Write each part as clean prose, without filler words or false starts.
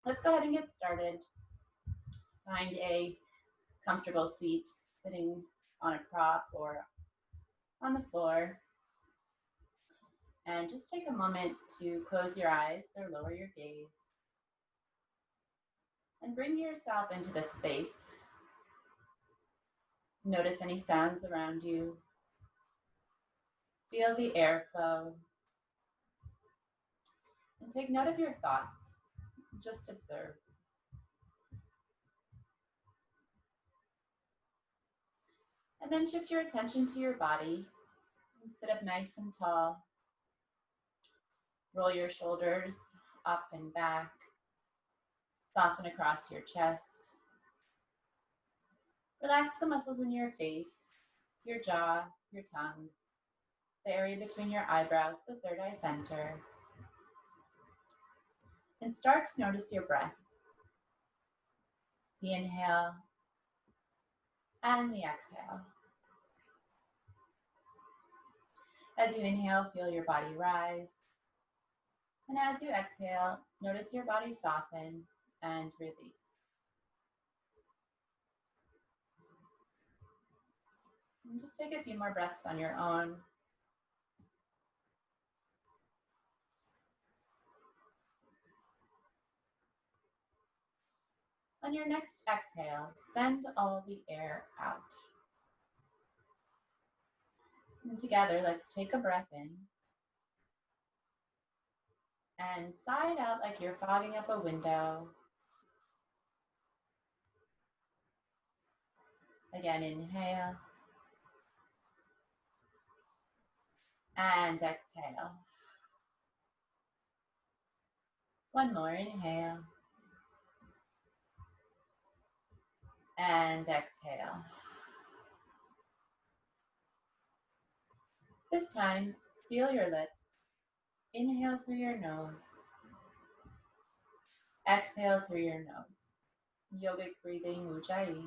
Let's go ahead and get started. Find a comfortable seat, sitting on a prop or on the floor. And just take a moment to close your eyes or lower your gaze. And bring yourself into this space. Notice any sounds around you. Feel the airflow. And take note of your thoughts. Just observe. And then shift your attention to your body. And sit up nice and tall. Roll your shoulders up and back. Soften across your chest. Relax the muscles in your face, your jaw, your tongue, the area between your eyebrows, the third eye center. And start to notice your breath. The inhale and the exhale. As you inhale, feel your body rise. And as you exhale, notice your body soften and release. And just take a few more breaths on your own. On your next exhale, send all the air out. And together, let's take a breath in. And sigh it out like you're fogging up a window. Again, inhale. And exhale. One more, inhale. And exhale. This time, seal your lips. Inhale through your nose. Exhale through your nose. Yogic breathing, Ujjayi.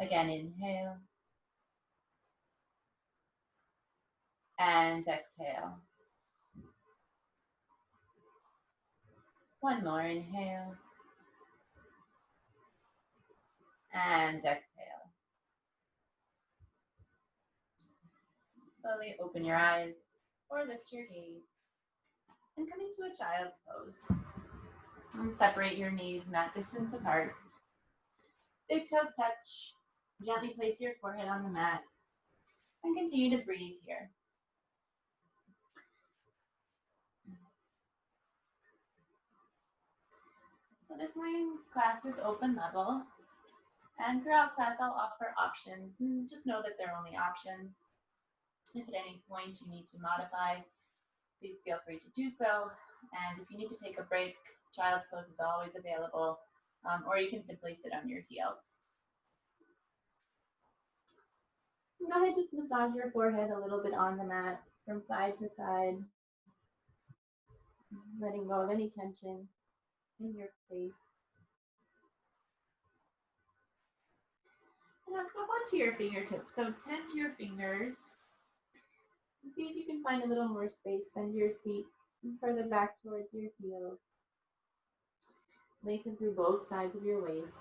Again, inhale. And exhale. One more, inhale. And exhale. Slowly open your eyes or lift your gaze. And come into a child's pose. And separate your knees mat distance apart. Big toes touch. Gently place your forehead on the mat. And continue to breathe here. So this morning's class is open level. And throughout class, I'll offer options. And just know that they're only options. If at any point you need to modify, please feel free to do so. And if you need to take a break, child's pose is always available, or you can simply sit on your heels. Go ahead, just massage your forehead a little bit on the mat from side to side, letting go of any tension in your face. And now come onto your fingertips. So tend to your fingers. And see if you can find a little more space. Send your seat further back towards your heels. Lengthen through both sides of your waist.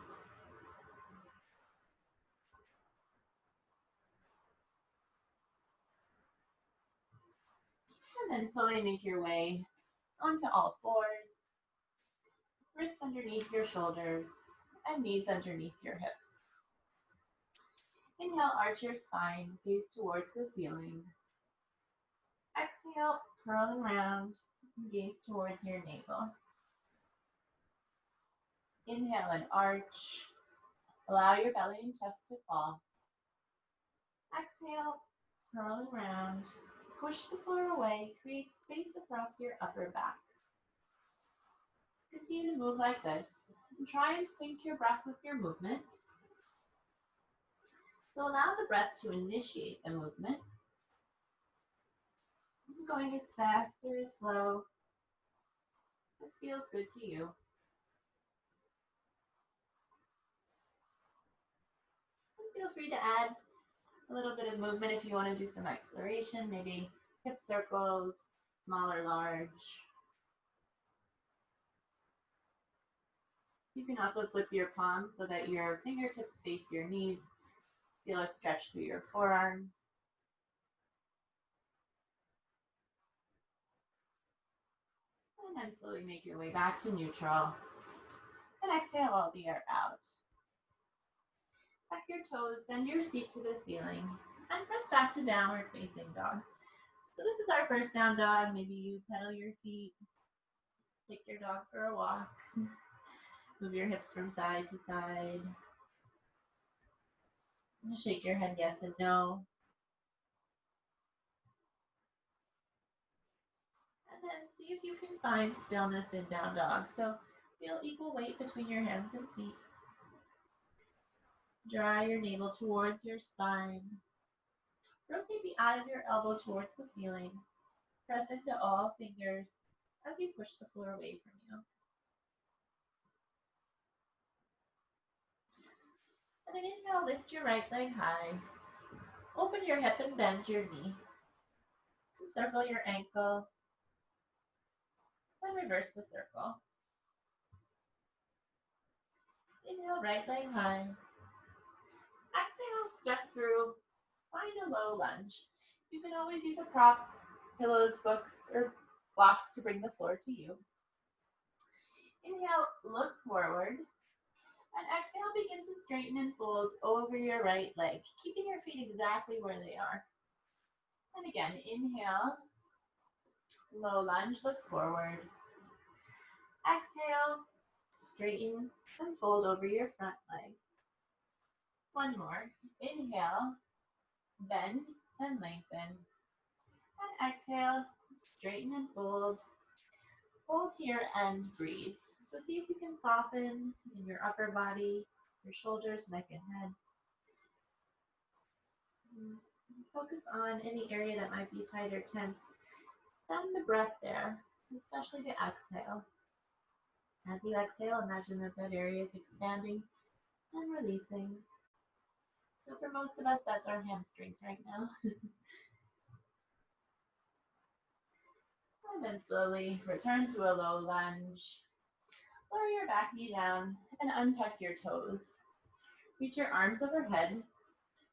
And then slowly make your way onto all fours. Wrists underneath your shoulders and knees underneath your hips. Inhale, arch your spine, gaze towards the ceiling. Exhale, curl around, gaze towards your navel. Inhale and arch. Allow your belly and chest to fall. Exhale, curl around. Push the floor away, create space across your upper back. Continue to move like this. And try and sync your breath with your movement. So allow the breath to initiate the movement. Going as fast or as slow as feels good to you. And feel free to add a little bit of movement if you want to do some exploration, maybe hip circles, small or large. You can also flip your palms so that your fingertips face your knees. Feel a stretch through your forearms. And then slowly make your way back to neutral. And exhale all the air out. Tuck your toes, send your seat to the ceiling, and press back to downward facing dog. So this is our first down dog. Maybe you pedal your feet, take your dog for a walk, move your hips from side to side. Shake your head yes and no. And then see if you can find stillness in down dog. So feel equal weight between your hands and feet. Draw your navel towards your spine. Rotate the eye of your elbow towards the ceiling. Press into all fingers as you push the floor away from you. And an inhale, lift your right leg high. Open your hip and bend your knee. Circle your ankle. And reverse the circle. Inhale, right leg high. Exhale, step through. Find a low lunge. You can always use a prop, pillows, books, or blocks to bring the floor to you. Inhale, look forward. And exhale, begin to straighten and fold over your right leg, keeping your feet exactly where they are. And again, inhale, low lunge, look forward. Exhale, straighten and fold over your front leg. One more. Inhale, bend and lengthen. And exhale, straighten and fold. Hold here and breathe. So see if you can soften in your upper body, your shoulders, neck, and head. Focus on any area that might be tight or tense. Send the breath there, especially the exhale. As you exhale, imagine that that area is expanding and releasing. So for most of us, that's our hamstrings right now. And then slowly return to a low lunge. Lower your back knee down and untuck your toes. Reach your arms overhead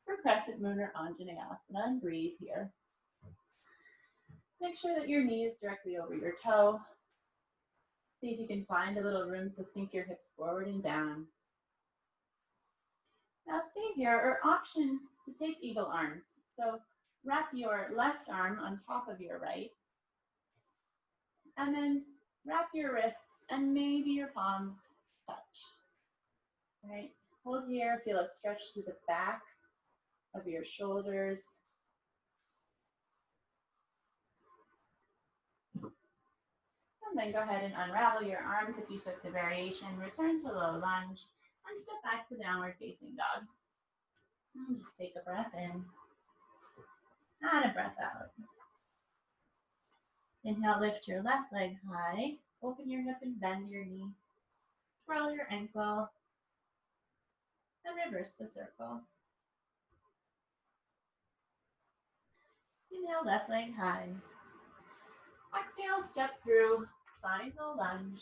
for Crescent Moon or Anjaneyasana and breathe here. Make sure that your knee is directly over your toe. See if you can find a little room to sink your hips forward and down. Now stay here, or option to take eagle arms. So wrap your left arm on top of your right, and then wrap your wrists and maybe your palms touch. Right? Hold here, feel a stretch through the back of your shoulders. And then go ahead and unravel your arms if you took the variation. Return to low lunge and step back to downward facing dog. And just take a breath in and a breath out. Inhale, lift your left leg high. Open your hip and bend your knee. Twirl your ankle. And reverse the circle. Inhale, left leg high. Exhale, step through. Find the lunge.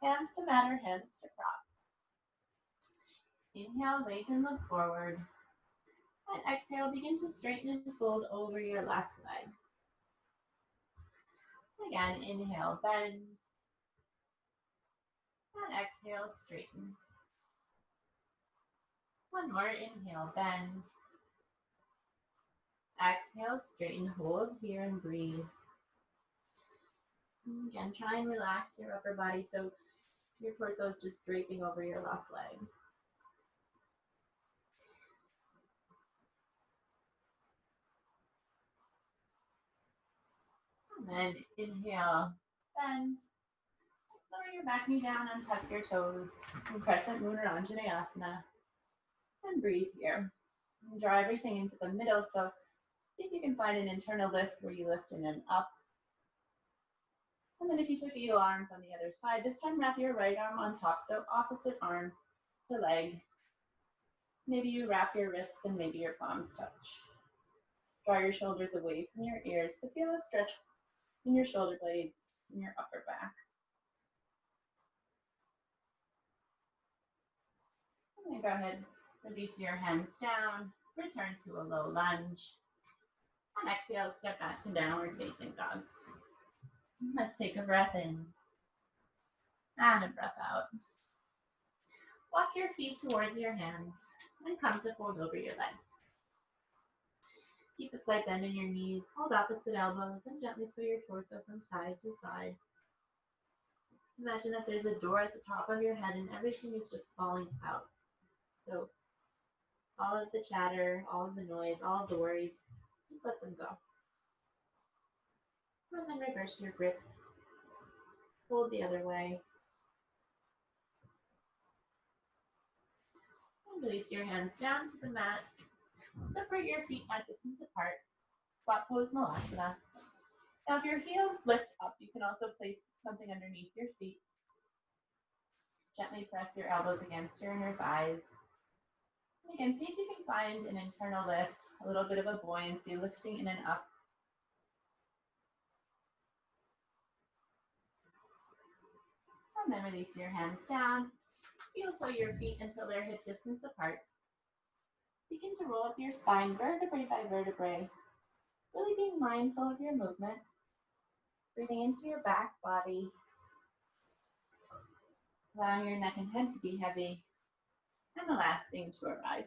Hands to mat or hands to prop. Inhale, lengthen, look forward. And exhale, begin to straighten and fold over your left leg. Again, inhale, bend. And exhale, straighten. One more, inhale, bend. Exhale, straighten, hold here and breathe. Again, try and relax your upper body so your torso is just draping over your left leg. And then inhale, bend. Lower your back knee down, untuck your toes. Crescent Moon or Anjaneyasana. And breathe here. And draw everything into the middle. So see if you can find an internal lift where you lift in and up. And then if you took eagle arms on the other side, this time wrap your right arm on top. So opposite arm to leg. Maybe you wrap your wrists and maybe your palms touch. Draw your shoulders away from your ears to feel a stretch in your shoulder blades and your upper back. And go ahead, release your hands down, return to a low lunge. And exhale, step back to downward facing dog. Let's take a breath in and a breath out. Walk your feet towards your hands and come to fold over your legs. Keep a slight bend in your knees, hold opposite elbows, and gently sway your torso from side to side. Imagine that there's a door at the top of your head and everything is just falling out. So all of the chatter, all of the noise, all of the worries, just let them go. And then reverse your grip. Hold the other way. And release your hands down to the mat. Separate your feet at distance apart. Squat pose Malasana. Now if your heels lift up, you can also place something underneath your seat. Gently press your elbows against your inner thighs. And again, see if you can find an internal lift, a little bit of a buoyancy, lifting in and up. And then release your hands down. Heel toe your feet until they're hip distance apart. Begin to roll up your spine vertebrae by vertebrae, really being mindful of your movement. Breathing into your back body, allowing your neck and head to be heavy. And the last thing to arrive.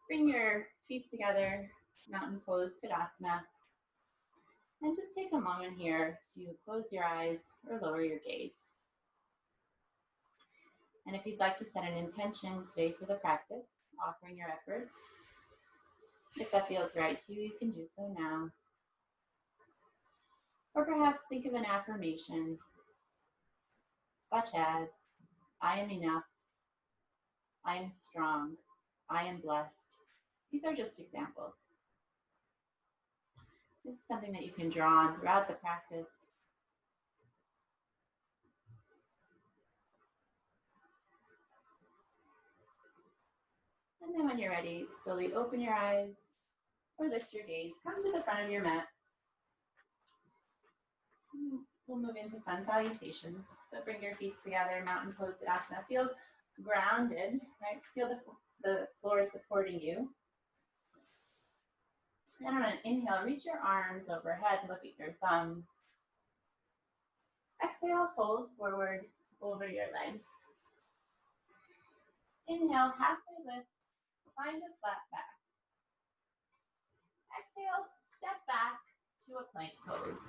Bring your feet together, mountain pose Tadasana. And just take a moment here to close your eyes or lower your gaze. And if you'd like to set an intention today for the practice, offering your efforts, if that feels right to you, you can do so now. Or perhaps think of an affirmation, such as, I am enough, I am strong, I am blessed. These are just examples. This is something that you can draw on throughout the practice. And then when you're ready, slowly open your eyes or lift your gaze. Come to the front of your mat. We'll move into sun salutations. So bring your feet together, mountain pose Tadasana. Feel grounded, right? Feel the floor supporting you. And on an inhale, reach your arms overhead, look at your thumbs. Exhale, fold forward over your legs. Inhale, halfway lift, find a flat back. Exhale, step back to a plank pose.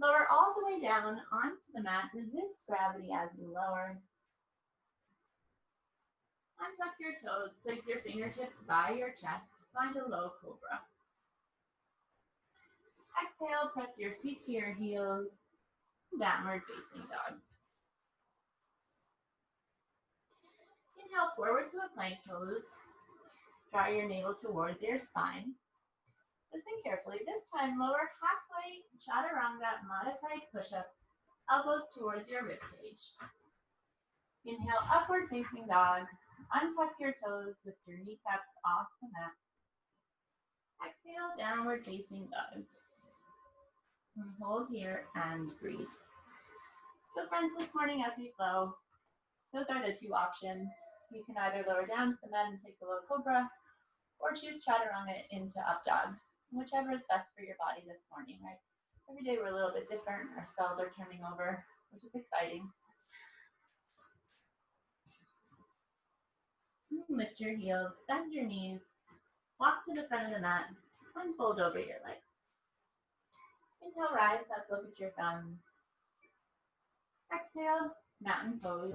Lower all the way down onto the mat. Resist gravity as you lower. Untuck your toes. Place your fingertips by your chest. Find a low cobra. Exhale, press your seat to your heels. Downward facing dog. Inhale forward to a plank pose. Draw your navel towards your spine. Listen carefully. This time, lower halfway, chaturanga, modified push-up, elbows towards your ribcage. Inhale, upward facing dog. Untuck your toes, lift your kneecaps off the mat. Exhale, downward facing dog. And hold here and breathe. So friends, this morning as we flow, those are the two options. You can either lower down to the mat and take a low cobra, or choose chaturanga into up dog, whichever is best for your body this morning, right? Every day we're a little bit different. Our cells are turning over, which is exciting. Lift your heels, bend your knees, walk to the front of the mat, and fold over your legs. Inhale, rise up, look at your thumbs. Exhale, mountain pose,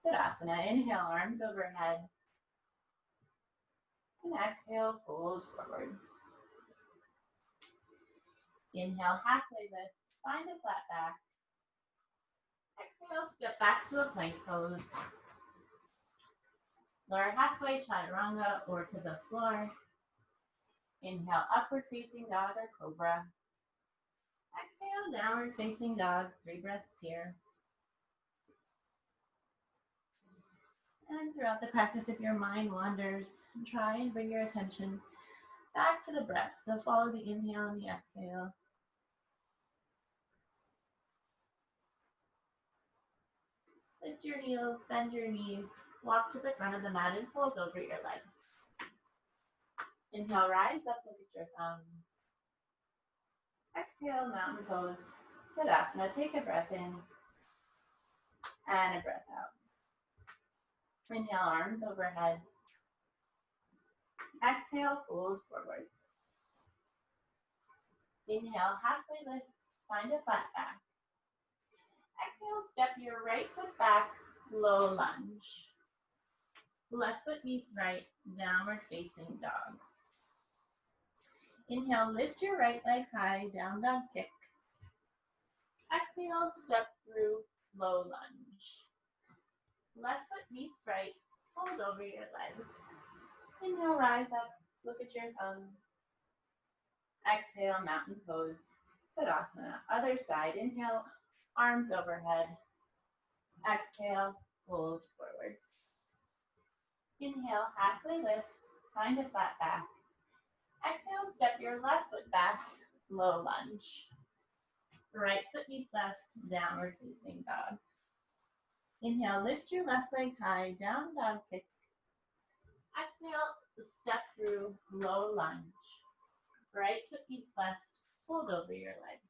Tadasana. Inhale, arms overhead. And exhale, fold forward. Inhale, halfway lift, find a flat back. Exhale, step back to a plank pose. Lower halfway, chaturanga, or to the floor. Inhale, upward facing dog or cobra. Exhale, downward facing dog. 3 breaths here. And throughout the practice, if your mind wanders, try and bring your attention back to the breath. So follow the inhale and the exhale. Lift your heels, bend your knees, walk to the front of the mat and fold over your legs. Inhale, rise up, look at your thumbs. Exhale, mountain pose, Tadasana. Take a breath in and a breath out. Inhale, arms overhead. Exhale, fold forward. Inhale, halfway lift, find a flat back. Exhale, step your right foot back, low lunge. Left foot meets right, downward facing dog. Inhale, lift your right leg high, down dog kick. Exhale, step through, low lunge. Left foot meets right, fold over your legs. Inhale, rise up, look at your thumbs. Exhale, mountain pose, Tadasana. Other side, inhale, arms overhead. Exhale, fold forward. Inhale, halfway lift, find a flat back. Exhale, step your left foot back, low lunge. Right foot meets left, downward facing dog. Inhale, lift your left leg high, down dog kick. Exhale, step through, low lunge. Right foot meets left, fold over your legs.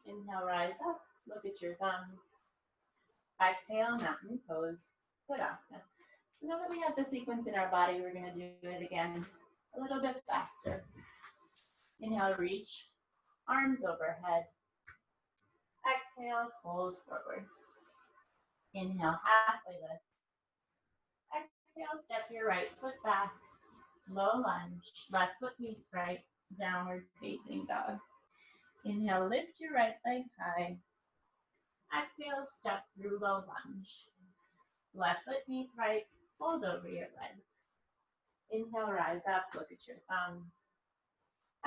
Inhale, rise up, look at your thumbs. Exhale, mountain pose, Tadasana. So now that we have the sequence in our body, we're going to do it again a little bit faster. Inhale, reach, arms overhead. Exhale, fold forward. Inhale, halfway lift. Exhale, step your right foot back, low lunge. Left foot meets right, downward facing dog. Inhale, lift your right leg high. Exhale, step through, low lunge. Left foot meets right, fold over your legs. Inhale, rise up, look at your thumbs.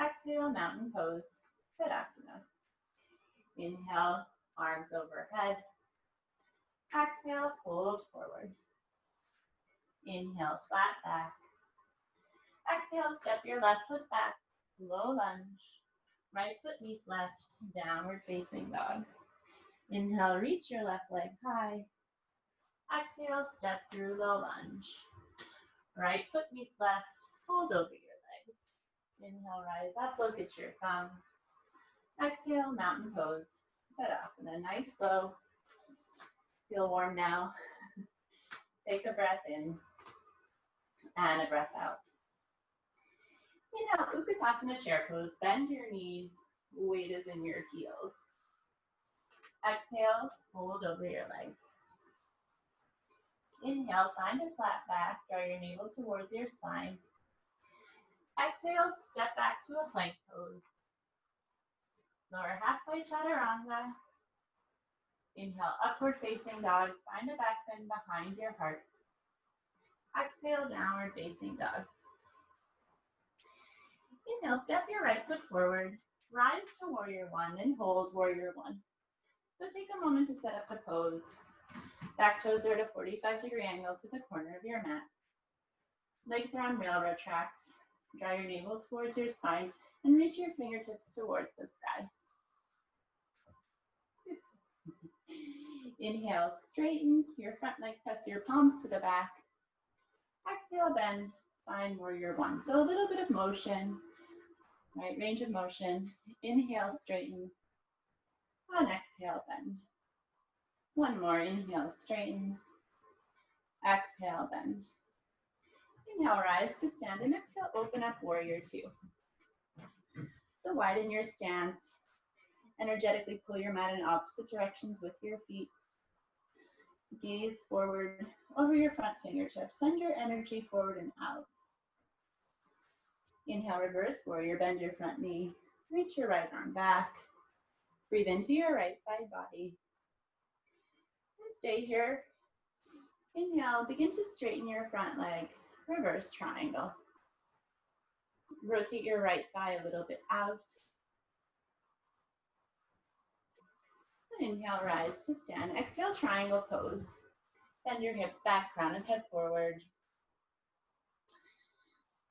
Exhale, mountain pose, Tadasana. Inhale, arms overhead. Exhale, fold forward. Inhale, flat back. Exhale, step your left foot back, low lunge. Right foot meets left, downward facing dog. Inhale, reach your left leg high. Exhale, step through, low lunge. Right foot meets left, fold over your legs. Inhale, rise up, look at your thumbs. Exhale, mountain pose, Tadasana. Nice flow. Feel warm now. Take a breath in and a breath out. Inhale, Utkatasana chair pose. Bend your knees, weight is in your heels. Exhale, fold over your legs. Inhale, find a flat back, draw your navel towards your spine. Exhale, step back to a plank pose. Lower halfway chaturanga. Inhale, upward facing dog, find a back bend behind your heart. Exhale, downward facing dog. Inhale, step your right foot forward, rise to warrior one and hold warrior one. So take a moment to set up the pose. Back toes are at a 45-degree angle to the corner of your mat. Legs are on railroad tracks. Draw your navel towards your spine and reach your fingertips towards the sky. Inhale, straighten your front leg, press your palms to the back. Exhale, bend, find warrior one. So a little bit of motion, right, range of motion. Inhale, straighten, and exhale, bend. One more, inhale, straighten, exhale, bend. Inhale, rise to stand, and exhale, open up warrior two. So widen your stance. Energetically pull your mat in opposite directions with your feet. Gaze forward over your front fingertips. Send your energy forward and out. Inhale, reverse warrior, bend your front knee. Reach your right arm back. Breathe into your right side body. And stay here. Inhale, begin to straighten your front leg. Reverse triangle. Rotate your right thigh a little bit out. And inhale, rise to stand. Exhale, triangle pose. Send your hips back, crown of head forward.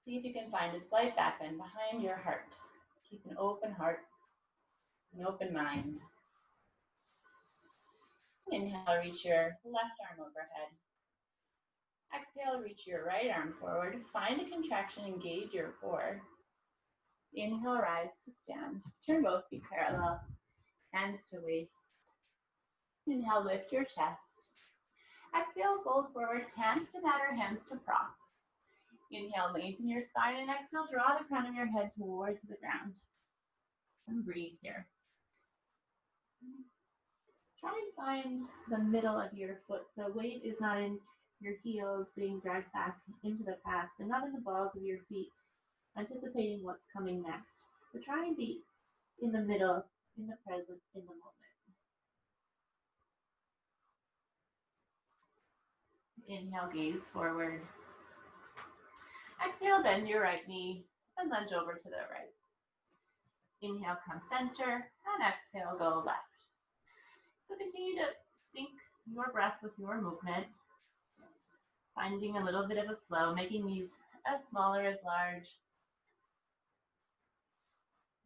See if you can find a slight back bend behind your heart. Keep an open heart, an open mind. Inhale, reach your left arm overhead. Exhale, reach your right arm forward. Find a contraction, engage your core. Inhale, rise to stand. Turn both feet parallel, hands to waist. Inhale, lift your chest. Exhale, fold forward, hands to mat or hands to prop. Inhale, lengthen your spine, and exhale, draw the crown of your head towards the ground. And breathe here. Try and find the middle of your foot so weight is not in your heels being dragged back into the past and not in the balls of your feet, anticipating what's coming next. But try and be in the middle, in the present, in the moment. Inhale, gaze forward. Exhale, bend your right knee and lunge over to the right. Inhale, come center, and exhale, go left. So continue to sync your breath with your movement, finding a little bit of a flow, making these as small or as large.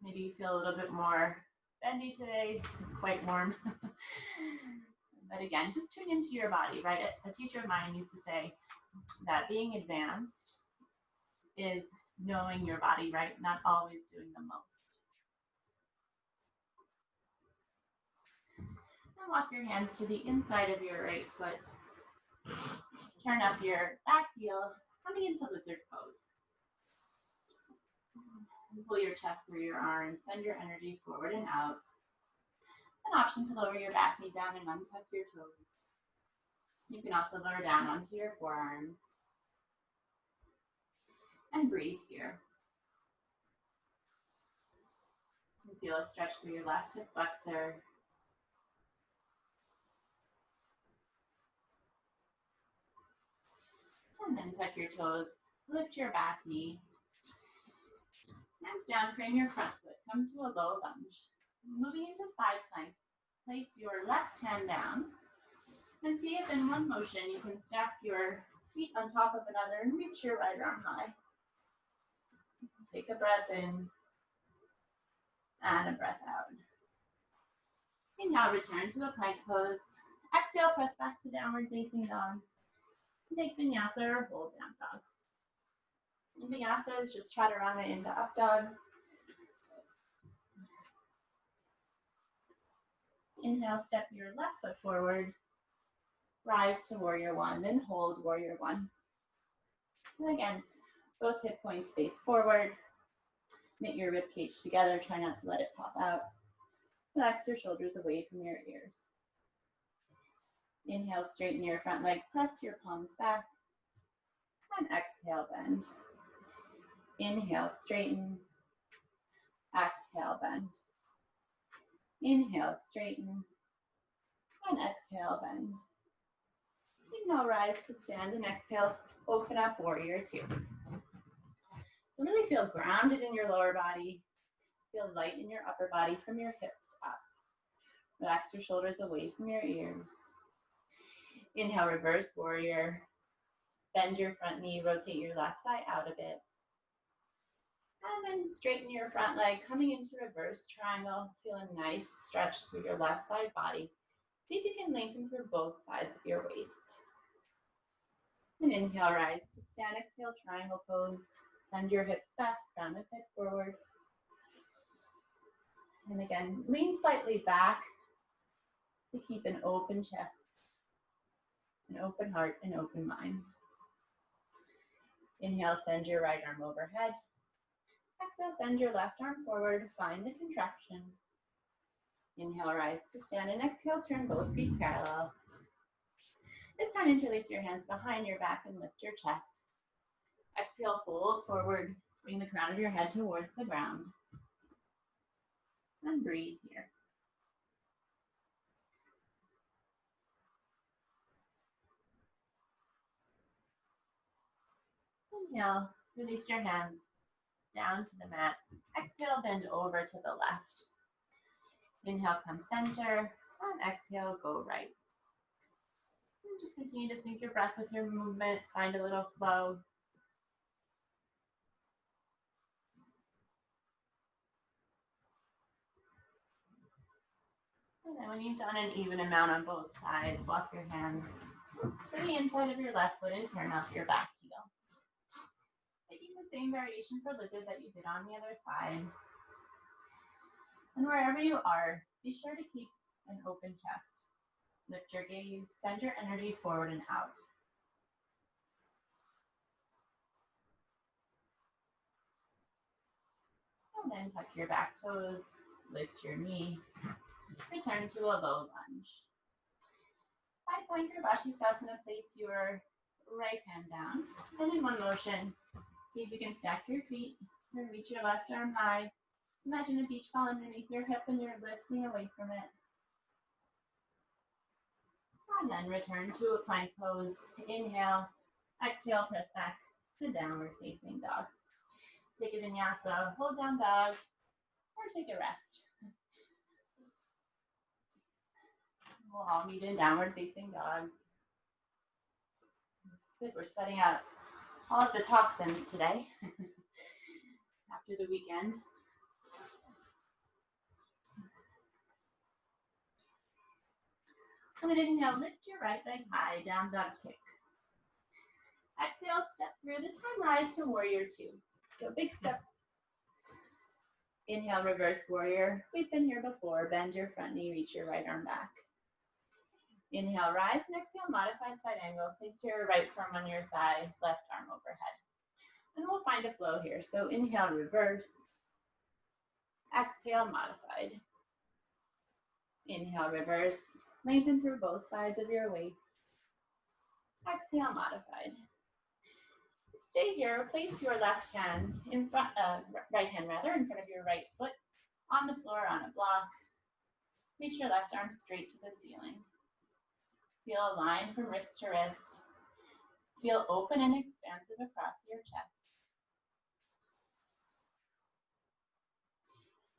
Maybe you feel a little bit more bendy today. It's quite warm. But again, just tune into your body, right? A teacher of mine used to say that being advanced is knowing your body, right? Not always doing the most. Now walk your hands to the inside of your right foot. Turn up your back heel, coming into lizard pose. Pull your chest through your arms, send your energy forward and out. An option to lower your back knee down and untuck your toes. You can also lower down onto your forearms. And breathe here. You feel a stretch through your left hip flexor. And then tuck your toes, lift your back knee. Hands down, frame your front foot. Come to a low lunge. Moving into side plank, place your left hand down and see if in one motion you can stack your feet on top of another and reach your right arm high. Take a breath in and a breath out. Inhale, return to a plank pose. Exhale, press back to downward facing dog. Take vinyasa or hold down dog. In vinyasa is just chaturanga into up dog. Inhale, step your left foot forward. Rise to warrior one, then hold warrior one. So again, both hip points face forward. Knit your rib cage together. Try not to let it pop out. Relax your shoulders away from your ears. Inhale, straighten your front leg. Press your palms back. And exhale, bend. Inhale, straighten. Exhale, bend. Inhale, straighten. And exhale, bend. Inhale, rise to stand, and exhale, open up, warrior two. So really feel grounded in your lower body. Feel light in your upper body from your hips up. Relax your shoulders away from your ears. Inhale, reverse warrior. Bend your front knee, rotate your left thigh out a bit. And then straighten your front leg, coming into reverse triangle. Feel a nice stretch through your left side body. See if you can lengthen through both sides of your waist. And inhale, rise to stand. Exhale, triangle pose. Send your hips back, round the hip forward. And again, lean slightly back to keep an open chest, an open heart, an open mind. Inhale, send your right arm overhead. Exhale, send your left arm forward. Find the contraction. Inhale, rise to stand, and exhale, turn both feet parallel. This time, interlace your hands behind your back and lift your chest. Exhale, fold forward. Bring the crown of your head towards the ground. And breathe here. Inhale, release your hands down to the mat. Exhale, bend over to the left. Inhale, come center, and exhale, go right. And just continue to sync your breath with your movement, find a little flow. And then when you've done an even amount on both sides, walk your hands to the inside of your left foot and turn off your back heel. Taking the same variation for lizard that you did on the other side. And wherever you are, be sure to keep an open chest. Lift your gaze, send your energy forward and out. And then tuck your back toes, lift your knee, return to a low lunge. Side plank or Vashisthasana, place your right hand down. And in one motion, see if you can stack your feet or reach your left arm high. Imagine a beach ball underneath your hip and you're lifting away from it. And then return to a plank pose. Inhale, exhale, press back to downward facing dog. Take a vinyasa, hold down dog, or take a rest. We'll all meet in downward facing dog. Good, we're sweating out all of the toxins today after the weekend. And inhale, lift your right leg high, down dog kick. Exhale, step through. This time, rise to warrior two. So big step. Inhale, reverse warrior. We've been here before. Bend your front knee, reach your right arm back. Inhale, rise, and exhale, modified side angle. Place your right thumb on your thigh, left arm overhead. And we'll find a flow here. So inhale, reverse. Exhale, modified. Inhale, reverse. Lengthen through both sides of your waist. Exhale, modified. Stay here. Place your left hand in front, right hand rather, in front of your right foot on the floor on a block. Reach your left arm straight to the ceiling. Feel a line from wrist to wrist. Feel open and expansive across your chest.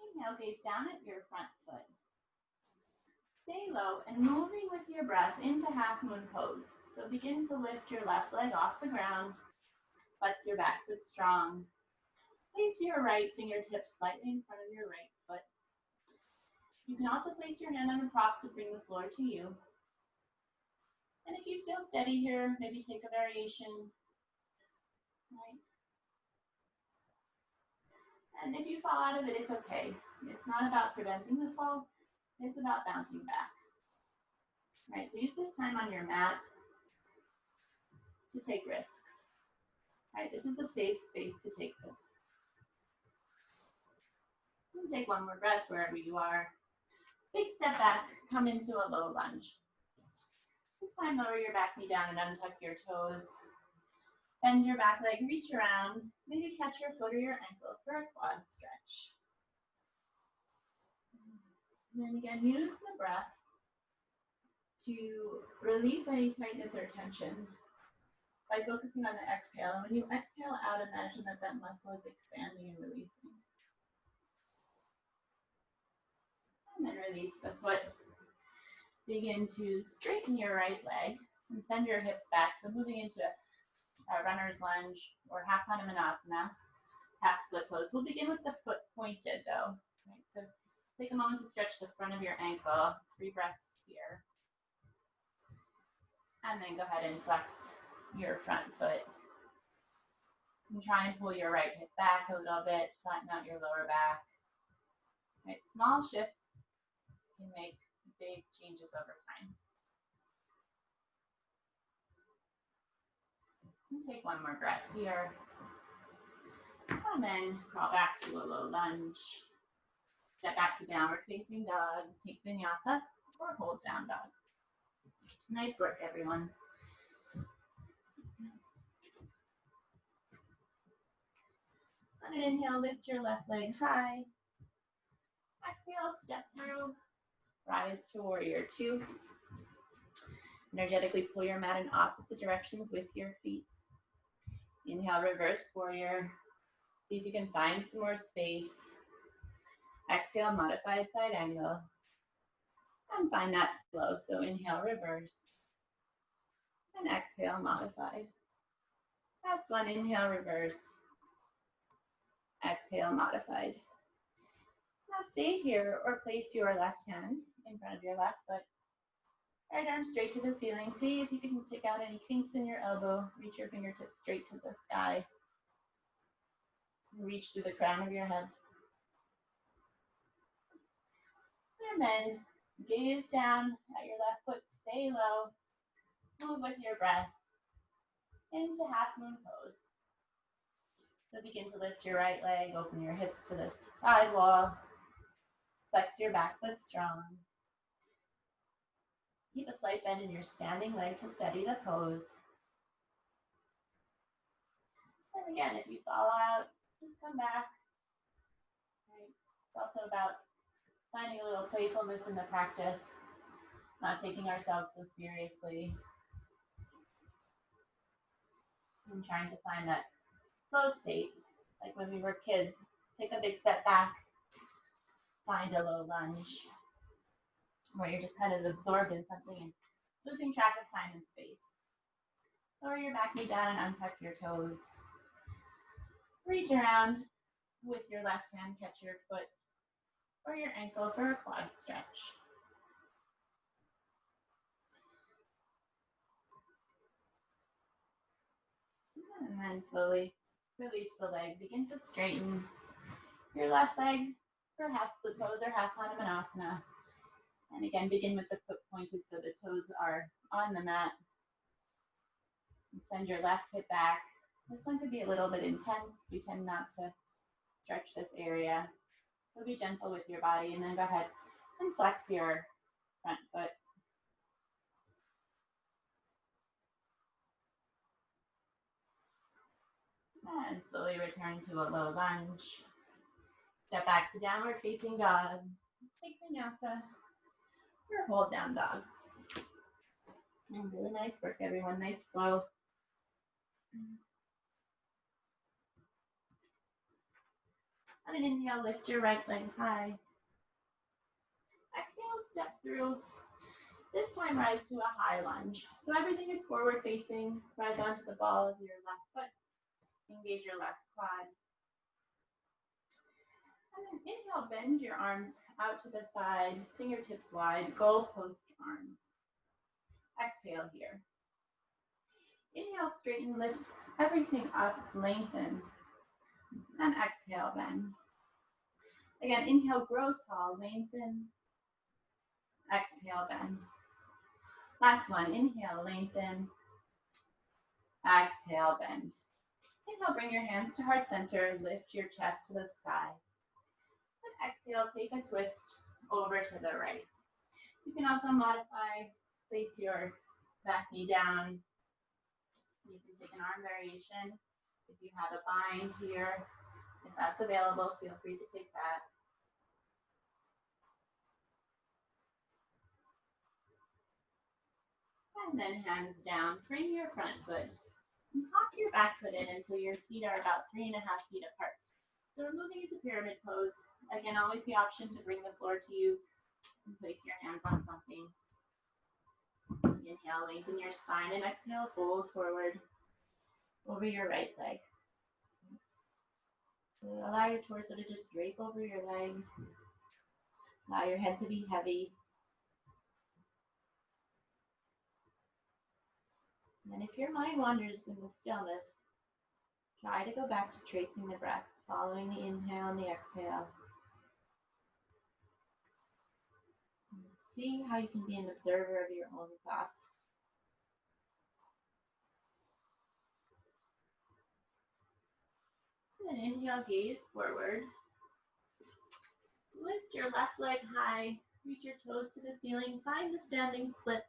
Inhale, gaze down at your front foot. Stay low and moving with your breath into half moon pose. So begin to lift your left leg off the ground. Flex your back foot strong. Place your right fingertips slightly in front of your right foot. You can also place your hand on a prop to bring the floor to you. And if you feel steady here, maybe take a variation. Right. And if you fall out of it, it's okay. It's not about preventing the fall. It's about bouncing back. All right, so use this time on your mat to take risks. All right, this is a safe space to take risks. And take one more breath wherever you are. Big step back, come into a low lunge. This time, lower your back knee down and untuck your toes. Bend your back leg, reach around. Maybe catch your foot or your ankle for a quad stretch. And then again, use the breath to release any tightness or tension by focusing on the exhale. And when you exhale out, imagine that that muscle is expanding and releasing. And then release the foot. Begin to straighten your right leg and send your hips back. So moving into a runner's lunge or half Hanumanasana, half split pose. We'll begin with the foot pointed though. Right, so take a moment to stretch the front of your ankle. 3 breaths here. And then go ahead and flex your front foot. And try and pull your right hip back a little bit, flatten out your lower back. Right, small shifts can make big changes over time. And take one more breath here. And then crawl back to a low lunge. Step back to downward facing dog. Take vinyasa or hold down dog. Nice work, everyone. On an inhale, lift your left leg high. Exhale, step through. Rise to warrior two. Energetically pull your mat in opposite directions with your feet. Inhale, reverse warrior. See if you can find some more space. Exhale, modified side angle. And find that flow. So inhale, reverse. And exhale, modified. Last one, inhale, reverse. Exhale, modified. Now stay here or place your left hand in front of your left foot. Right arm straight to the ceiling. See if you can take out any kinks in your elbow. Reach your fingertips straight to the sky. Reach through the crown of your head. And then gaze down at your left foot. Stay low. Move with your breath into half moon pose. So begin to lift your right leg. Open your hips to the side wall. Flex your back foot strong. Keep a slight bend in your standing leg to steady the pose. And again, if you fall out, just come back. Right. It's also about finding a little playfulness in the practice, not taking ourselves so seriously, and trying to find that flow state, like when we were kids. Take a big step back, find a low lunge, where you're just kind of absorbed in something and losing track of time and space. Lower your back knee down and untuck your toes. Reach around with your left hand, catch your foot or your ankle for a quad stretch. And then slowly release the leg. Begin to straighten your left leg for half split toes or half Hanumanasana. And again, begin with the foot pointed so the toes are on the mat. And send your left hip back. This one could be a little bit intense. We tend not to stretch this area. So be gentle with your body and then go ahead and flex your front foot. And slowly return to a low lunge. Step back to downward facing dog. Take vinyasa or hold down dog. And really nice work, everyone. Nice flow. On an inhale, lift your right leg high. Exhale, step through. This time, rise to a high lunge. So everything is forward facing. Rise onto the ball of your left foot. Engage your left quad. And then inhale, bend your arms out to the side, fingertips wide, goalpost arms. Exhale here. Inhale, straighten, lift everything up, lengthen. And exhale, bend. Again, inhale, grow tall, lengthen. Exhale, bend. Last one, inhale, lengthen. Exhale, bend. Inhale, bring your hands to heart center, lift your chest to the sky. And exhale, take a twist over to the right. You can also modify, place your back knee down. You can take an arm variation. If you have a bind here, if that's available, feel free to take that. And then hands down, frame your front foot. And hop your back foot in until your feet are about 3.5 feet apart. So we're moving into pyramid pose. Again, always the option to bring the floor to you and place your hands on something. Inhale, lengthen your spine, and exhale, fold forward over your right leg. So allow your torso to just drape over your leg. Allow your head to be heavy. And if your mind wanders in the stillness, try to go back to tracing the breath, following the inhale and the exhale. See how you can be an observer of your own thoughts. And then inhale, gaze forward. Lift your left leg high, reach your toes to the ceiling, find a standing split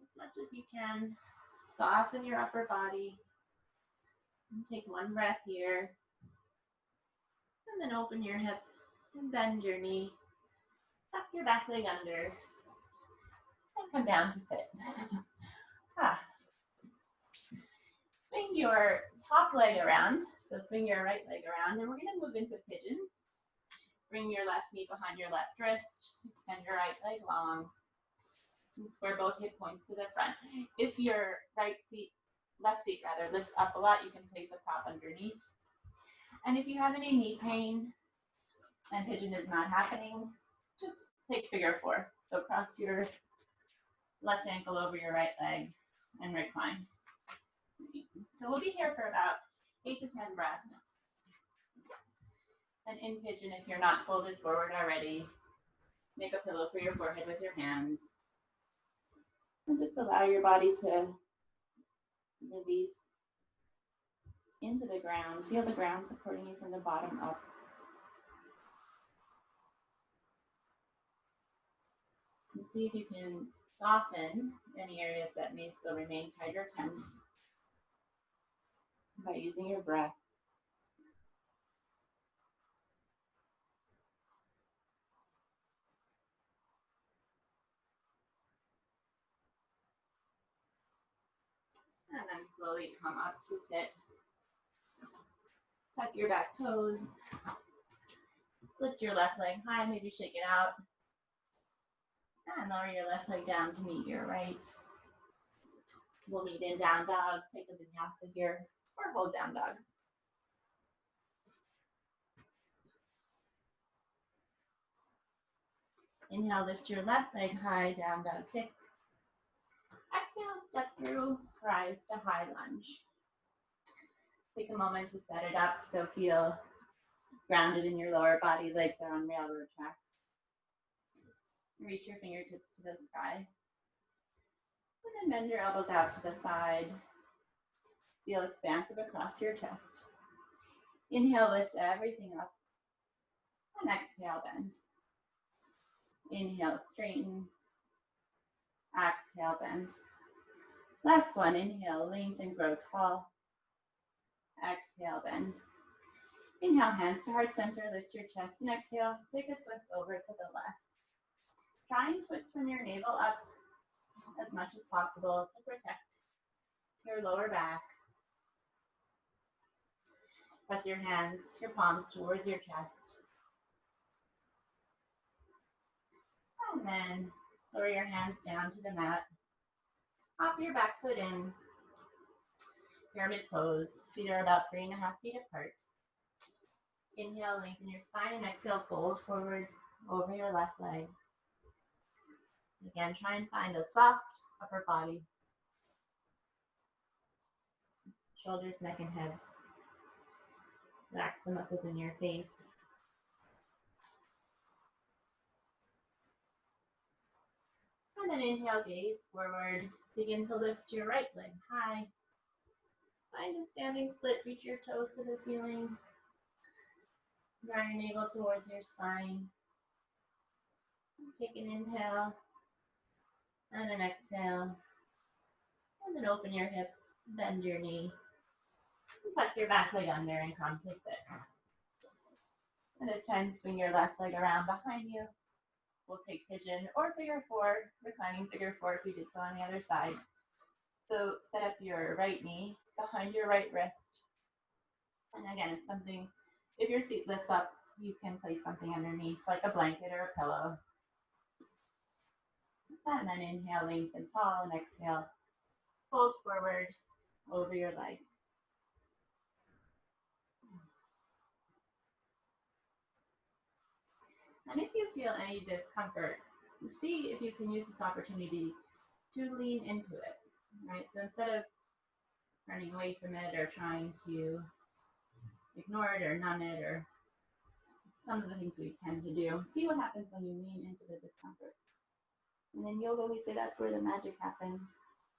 as much as you can. Soften your upper body. And take one breath here. And then open your hip and bend your knee. Tuck your back leg under. And come down to sit. Swing your top leg around. So swing your right leg around. And we're going to move into pigeon. Bring your left knee behind your left wrist. Extend your right leg long. And square both hip points to the front. If your left seat lifts up a lot, you can place a prop underneath. And if you have any knee pain, and pigeon is not happening, just take figure four. So cross your left ankle over your right leg and recline. So we'll be here for about 8 to 10 breaths. And in pigeon, if you're not folded forward already, make a pillow for your forehead with your hands. And just allow your body to release into the ground. Feel the ground supporting you from the bottom up. And see if you can soften any areas that may still remain tight or tense by using your breath. And then slowly come up to sit. Tuck your back toes. Lift your left leg high, maybe shake it out. And lower your left leg down to meet your right. We'll meet in down dog. Take a vinyasa here, or hold down dog. Inhale, lift your left leg high, down dog kick. Exhale, step through, rise to high lunge. Take a moment to set it up, so feel grounded in your lower body, legs are on railroad tracks. Reach your fingertips to the sky. And then bend your elbows out to the side. Feel expansive across your chest. Inhale, lift everything up. And exhale, bend. Inhale, straighten. Exhale, bend. Last one, inhale, lengthen, grow tall. Exhale, bend. Inhale, hands to heart center, lift your chest, and exhale, take a twist over to the left. Try and twist from your navel up as much as possible to protect your lower back. Press your hands, your palms towards your chest. And then lower your hands down to the mat. Hop your back foot in. Pyramid pose. Feet are about 3.5 feet apart. Inhale, lengthen your spine, and exhale, fold forward over your left leg. Again, try and find a soft upper body. Shoulders, neck, and head. Relax the muscles in your face. And then inhale, gaze forward. Begin to lift your right leg high. Find a standing split, reach your toes to the ceiling. Draw your navel towards your spine. Take an inhale and an exhale. And then open your hip, bend your knee. And tuck your back leg under and come to sit. And this time, swing your left leg around behind you. We'll take pigeon or figure four, reclining figure four if you did so on the other side. So set up your right knee behind your right wrist. And again, if your seat lifts up, you can place something underneath, like a blanket or a pillow. And then inhale, lengthen tall, and exhale, fold forward over your leg. And if you feel any discomfort, see if you can use this opportunity to lean into it, right? So instead of running away from it or trying to ignore it or numb it or some of the things we tend to do, see what happens when you lean into the discomfort. And in yoga, we say that's where the magic happens,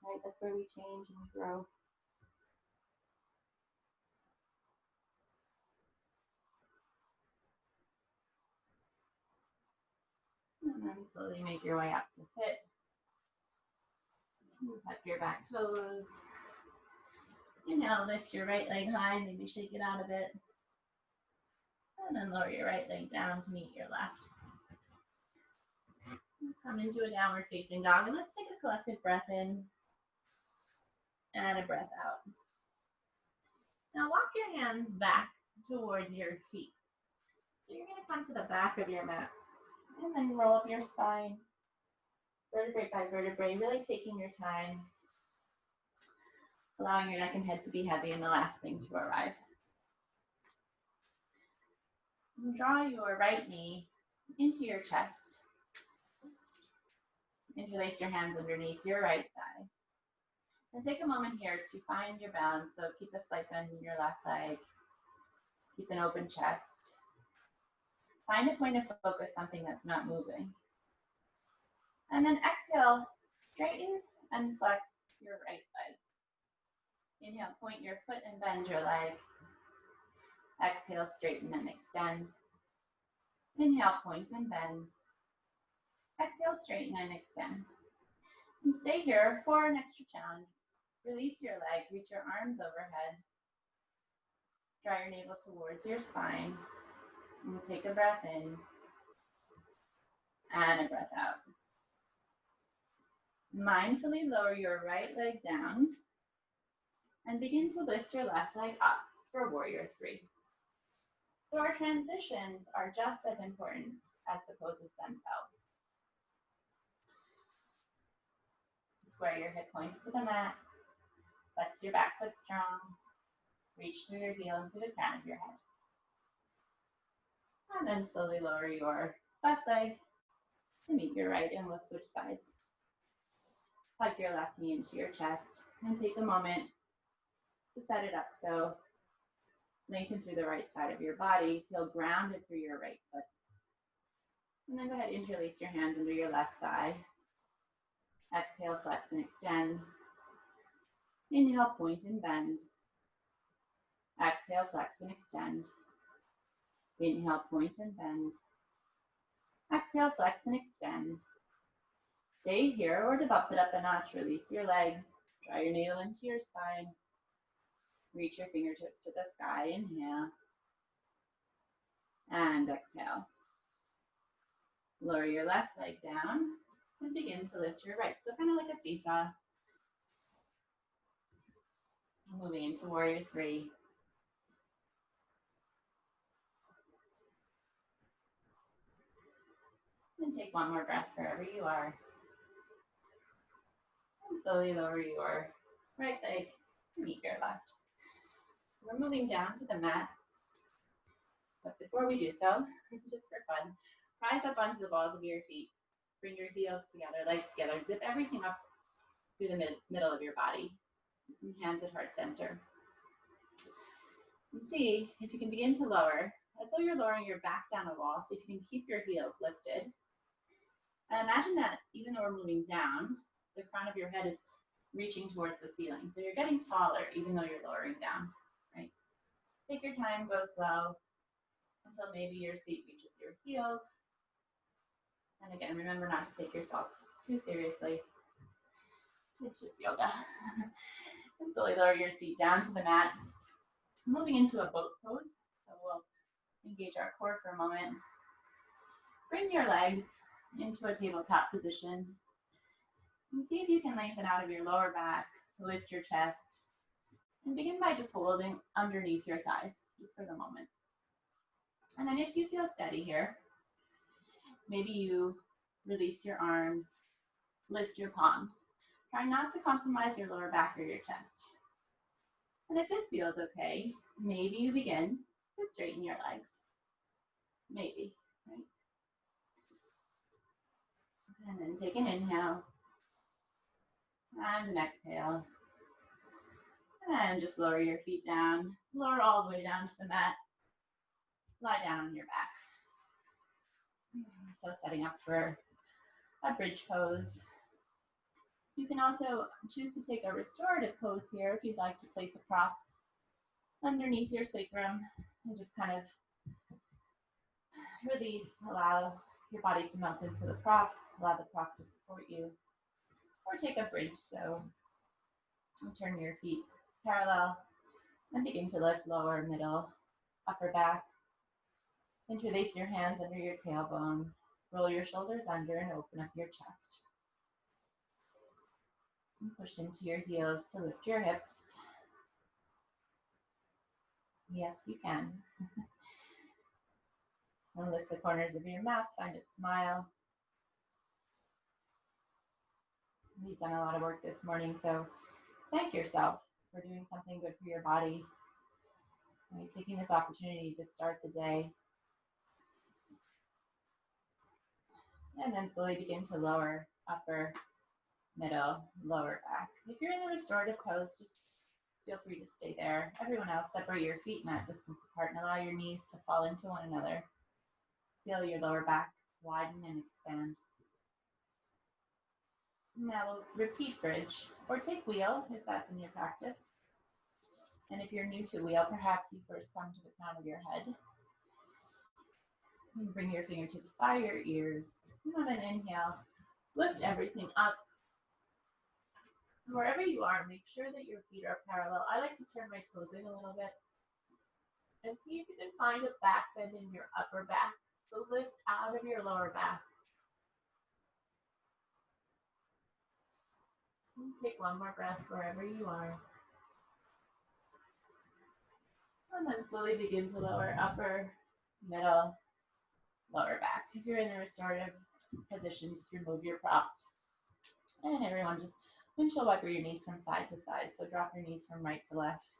right? That's where we change and we grow. And then slowly make your way up to sit. Tuck your back toes. Inhale, lift your right leg high, maybe shake it out a bit. And then lower your right leg down to meet your left. Come into a downward facing dog, and let's take a collective breath in and a breath out. Now walk your hands back towards your feet. So you're going to come to the back of your mat and then roll up your spine, vertebrae by vertebrae, really taking your time, allowing your neck and head to be heavy and the last thing to arrive. And draw your right knee into your chest. Interlace your hands underneath your right thigh. And take a moment here to find your balance. So keep a slight bend in your left leg. Keep an open chest. Find a point of focus, something that's not moving. And then exhale, straighten and flex your right leg. Inhale, point your foot and bend your leg. Exhale, straighten and extend. Inhale, point and bend. Exhale, straighten and extend. And stay here for an extra challenge. Release your leg, reach your arms overhead. Draw your navel towards your spine. And we'll take a breath in and a breath out. Mindfully lower your right leg down and begin to lift your left leg up for Warrior 3. So our transitions are just as important as the poses themselves. Square your hip points to the mat. Flex your back foot strong. Reach through your heel into the crown of your head. And then slowly lower your left leg to meet your right, and we'll switch sides. Plug your left knee into your chest and take a moment to set it up. So lengthen through the right side of your body. Feel grounded through your right foot. And then go ahead, interlace your hands under your left thigh. Exhale, flex and extend. Inhale, point and bend. Exhale, flex and extend. Inhale, point and bend. Exhale, flex and extend. Stay here, or to bump it up a notch, release your leg. Draw your navel into your spine. Reach your fingertips to the sky. Inhale. And exhale. Lower your left leg down and begin to lift your right. So kind of like a seesaw. Moving into Warrior 3. And take one more breath wherever you are. And slowly lower your right leg to meet your left. So we're moving down to the mat. But before we do so, just for fun, rise up onto the balls of your feet. Bring your heels together, legs together. Zip everything up through the middle of your body. And hands at heart center. And see if you can begin to lower, as though you're lowering your back down a wall, so you can keep your heels lifted. And imagine that even though we're moving down, the crown of your head is reaching towards the ceiling. So you're getting taller even though you're lowering down, right? Take your time, go slow until maybe your seat reaches your heels. And again, remember not to take yourself too seriously. It's just yoga. And slowly lower your seat down to the mat. Moving into a boat pose. So we'll engage our core for a moment. Bring your legs into a tabletop position. And see if you can lengthen out of your lower back, lift your chest, and begin by just holding underneath your thighs, just for the moment. And then if you feel steady here, maybe you release your arms, lift your palms. Try not to compromise your lower back or your chest. And if this feels okay, maybe you begin to straighten your legs. Maybe, right? And then take an inhale and an exhale. And just lower your feet down. Lower all the way down to the mat. Lie down on your back. So setting up for a bridge pose. You can also choose to take a restorative pose here if you'd like to place a prop underneath your sacrum and just kind of release, allow your body to melt into the prop, allow the prop to support you, or take a bridge. So turn your feet parallel and begin to lift lower, middle, upper back. Interlace your hands under your tailbone, roll your shoulders under and open up your chest. And push into your heels to lift your hips. Yes, you can. And lift the corners of your mouth, find a smile. You've done a lot of work this morning, so thank yourself for doing something good for your body. Taking this opportunity to start the day And then slowly begin to lower upper, middle, lower back. If you're in the restorative pose, just feel free to stay there. Everyone else, separate your feet mat distance apart and allow your knees to fall into one another. Feel your lower back widen and expand. Now we'll repeat bridge or take wheel if that's in your practice. And if you're new to wheel, perhaps you first come to the crown of your head. And bring your fingertips by your ears. And on an inhale, lift everything up. Wherever you are, make sure that your feet are parallel. I like to turn my toes in a little bit. And see if you can find a back bend in your upper back. So lift out of your lower back. And take one more breath wherever you are. And then slowly begin to lower upper, middle, lower back. If you're in the restorative position, just remove your prop. And everyone just windshield wiper your knees from side to side. So drop your knees from right to left.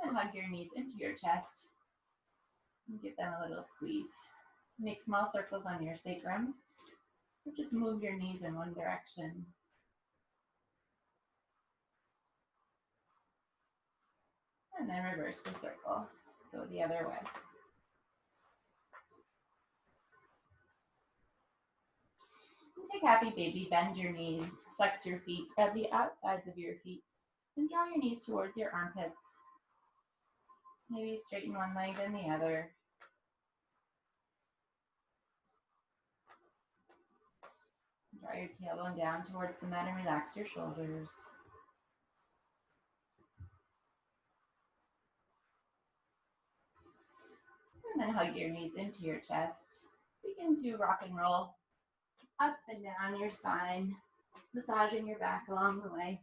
And hug your knees into your chest. And give them a little squeeze. Make small circles on your sacrum. Or just move your knees in one direction. And then reverse the circle. Go the other way. And take happy baby, bend your knees, flex your feet, grab the outsides of your feet, and draw your knees towards your armpits. Maybe straighten one leg then the other. Draw your tailbone down towards the mat and relax your shoulders. And then hug your knees into your chest. Begin to rock and roll up and down your spine, massaging your back along the way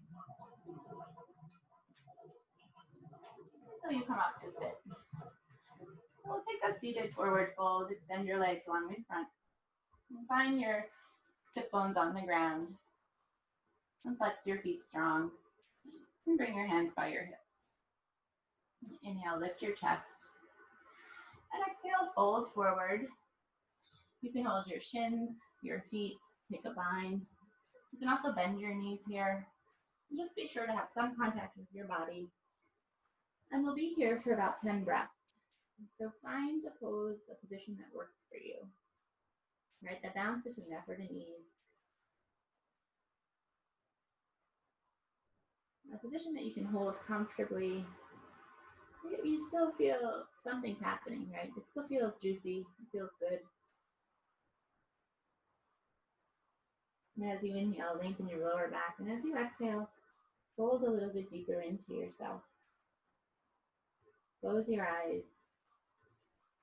until you come up to sit. So we'll take a seated forward fold, extend your legs long in front, and find your sit bones on the ground. And flex your feet strong, and bring your hands by your hips. Inhale, lift your chest. And exhale, fold forward. You can hold your shins, your feet, take a bind. You can also bend your knees here. Just be sure to have some contact with your body. And we'll be here for about 10 breaths. So find a pose, a position that works for you. Right, that balance between effort and ease. A position that you can hold comfortably. You still feel something's happening, right? It still feels juicy, it feels good. And as you inhale, lengthen your lower back. And as you exhale, fold a little bit deeper into yourself. Close your eyes.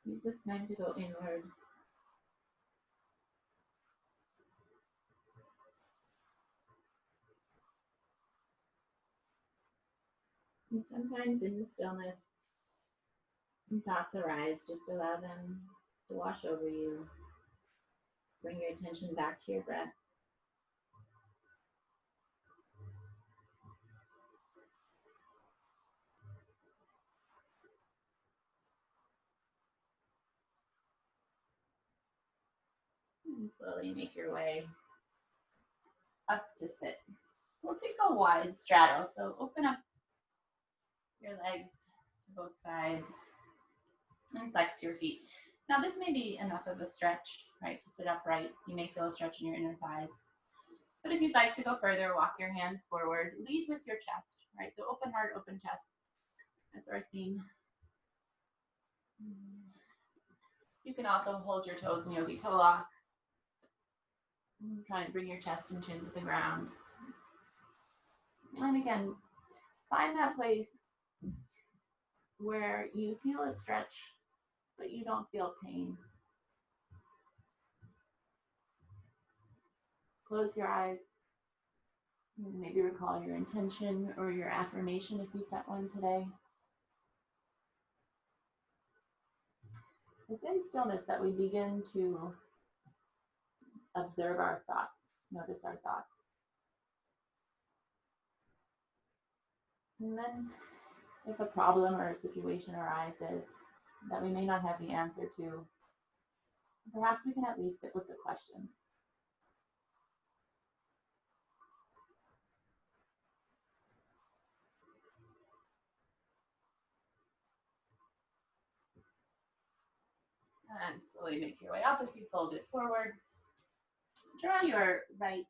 Use this time to go inward. And sometimes in the stillness, thoughts arise. Just allow them to wash over you. Bring your attention back to your breath. And slowly make your way up to sit. We'll take a wide straddle. So open up your legs to both sides and flex your feet. Now this may be enough of a stretch, right, to sit upright. You may feel a stretch in your inner thighs. But if you'd like to go further, walk your hands forward. Lead with your chest, right? So open heart, open chest. That's our theme. You can also hold your toes in yogi toe lock. Try and bring your chest and chin to the ground. And again, find that place where you feel a stretch, but you don't feel pain. Close your eyes. Maybe recall your intention or your affirmation if you set one today. It's in stillness that we begin to observe our thoughts, notice our thoughts. And then If a problem or a situation arises that we may not have the answer to, perhaps we can at least sit with the questions. And slowly make your way up if you fold it forward. Draw your right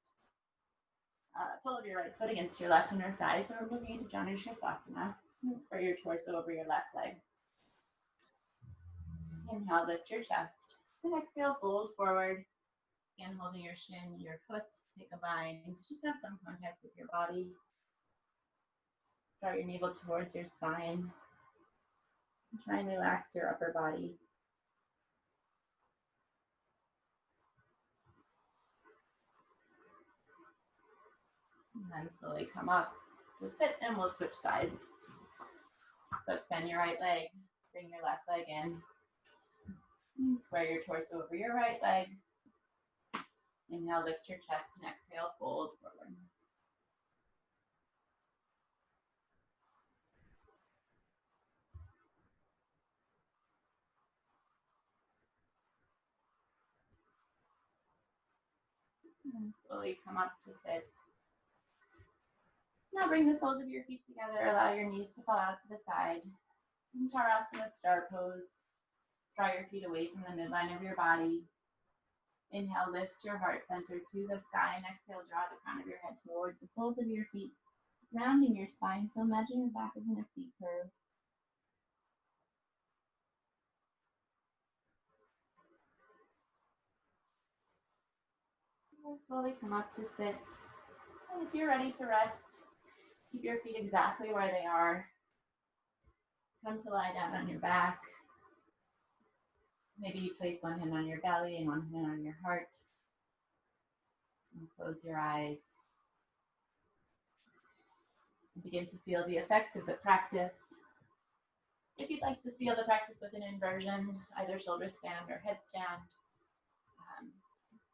sole of your right foot against your left inner thigh. So we're moving into Janu Sirsasana. Spread your torso over your left leg. Inhale, lift your chest. And exhale, fold forward. Again, holding your shin, your foot. Take a bind. Just have some contact with your body. Draw your navel towards your spine. And try and relax your upper body. And then slowly come up to sit, and we'll switch sides. So extend your right leg, bring your left leg in. And square your torso over your right leg. Inhale, lift your chest, and exhale, fold forward. And slowly come up to sit. Now bring the soles of your feet together. Allow your knees to fall out to the side. In Chaturasana, star pose. Draw your feet away from the midline of your body. Inhale, lift your heart center to the sky, and exhale, draw the crown of your head towards the soles of your feet, rounding your spine. So imagine your back is in a C curve. And slowly come up to sit. And if you're ready to rest, keep your feet exactly where they are. Come to lie down on your back. Maybe you place one hand on your belly and one hand on your heart. And close your eyes. And begin to feel the effects of the practice. If you'd like to seal the practice with an inversion, either shoulder stand or headstand,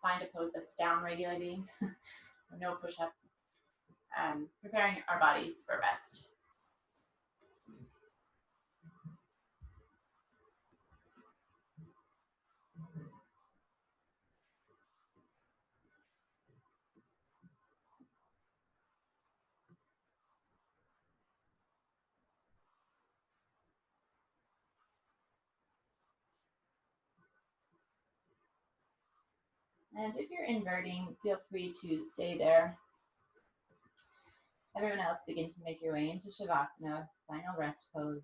find a pose that's down regulating, so no push-ups, preparing our bodies for rest. And if you're inverting, feel free to stay there. Everyone else, begin to make your way into Shavasana, final rest pose.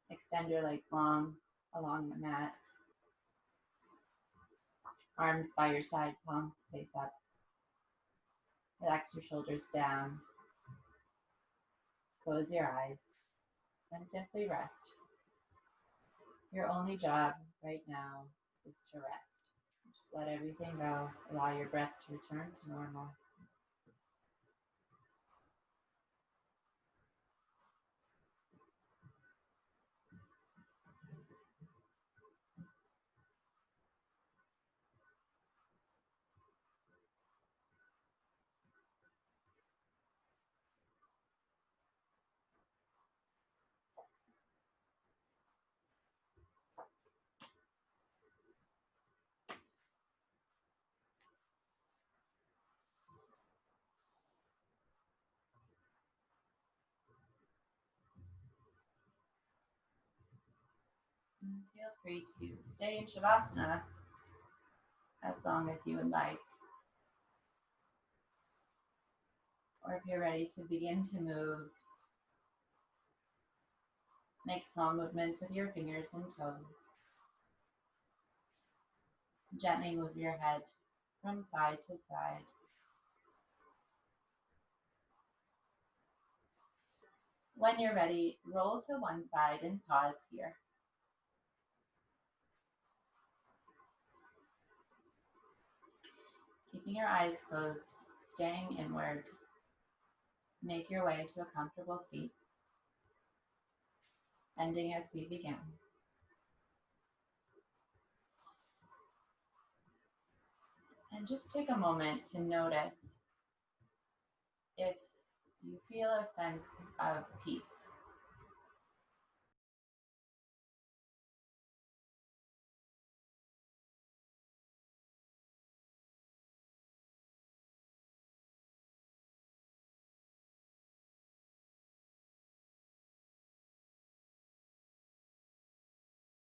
Extend your legs long along the mat. Arms by your side, palms face up. Relax your shoulders down. Close your eyes and simply rest. Your only job right now is to rest. Just let everything go. Allow your breath to return to normal. And feel free to stay in Shavasana as long as you would like. Or if you're ready to begin to move, make small movements with your fingers and toes. Gently move your head from side to side. When you're ready, roll to one side and pause here. Keeping your eyes closed, staying inward. Make your way to a comfortable seat, ending as we begin. And just take a moment to notice if you feel a sense of peace.